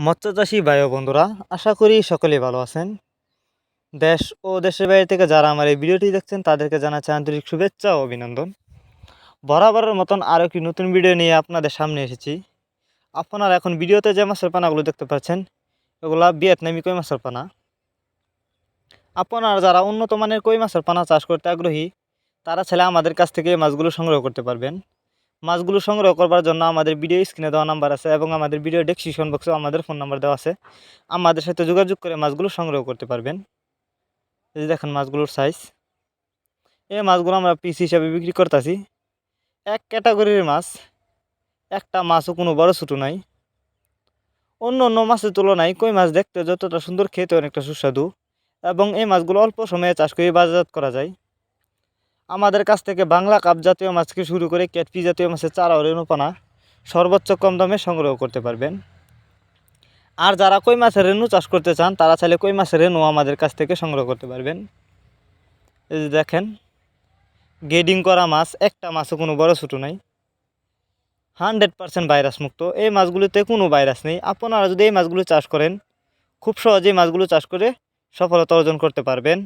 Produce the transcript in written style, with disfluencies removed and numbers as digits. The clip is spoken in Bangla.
মৎস্যচাষী ভাই ও বন্ধুরা, আশা করি সকলেই ভালো আছেন। দেশ ও দেশের বাইরে থেকে যারা আমার এই ভিডিওটি দেখছেন তাদেরকে জানাচ্ছি আন্তরিক শুভেচ্ছা ও অভিনন্দন। বরাবরের মতন আরও একটি নতুন ভিডিও নিয়ে আপনাদের সামনে এসেছি। আপনারা এখন ভিডিওতে যে মাছের পানাগুলো দেখতে পাচ্ছেন এগুলা ভিয়েতনামি কই মাছের পানা। আপনারা যারা উন্নত মানের কই মাছের পানা চাষ করতে আগ্রহী তারা চাইলে আমাদের কাছ থেকে এই মাছগুলো সংগ্রহ করতে পারবেন। মাছগুলো সংগ্রহ করবার জন্য আমাদের ভিডিও স্ক্রিনে দেওয়া নাম্বার আছে এবং আমাদের ভিডিও ডেসক্রিপশন বক্সেও আমাদের ফোন নাম্বার দেওয়া আছে। আমাদের সাথে যোগাযোগ করে মাছগুলো সংগ্রহ করতে পারবেন। এই যে দেখেন মাছগুলোর সাইজ। এই মাছগুলো আমরা পিস হিসাবে বিক্রি করতেছি। এক ক্যাটাগরির মাছ, একটা মাছও কোনো বড় ছোটো নাই। অন্য অন্য মাছের তুলনায় কই মাছ দেখতে যতটা সুন্দর, খেতে অনেকটা সুস্বাদু এবং এই মাছগুলো অল্প সময়ে চাষ করে বাজারজাত করা যায়। আমাদের কাছ থেকে বাংলা কাপ জাতীয় মাছ থেকে শুরু করে ক্যাটফি জাতীয় মাছের চারা ও রেণুপানা সর্বোচ্চ কম দামে সংগ্রহ করতে পারবেন। আর যারা কই মাছের রেণু চাষ করতে চান তারা চাইলে কই মাছের রেণু আমাদের কাছ থেকে সংগ্রহ করতে পারবেন। এই যে দেখেন গ্রেডিং করা মাছ, একটা মাছও কোনো বড় ছোটো নাই। 100% ভাইরাস মুক্ত। এই মাছগুলোতে কোনো ভাইরাস নেই। আপনারা যদি এই মাছগুলো চাষ করেন খুব সহজেই মাছগুলো চাষ করে সফলতা অর্জন করতে পারবেন।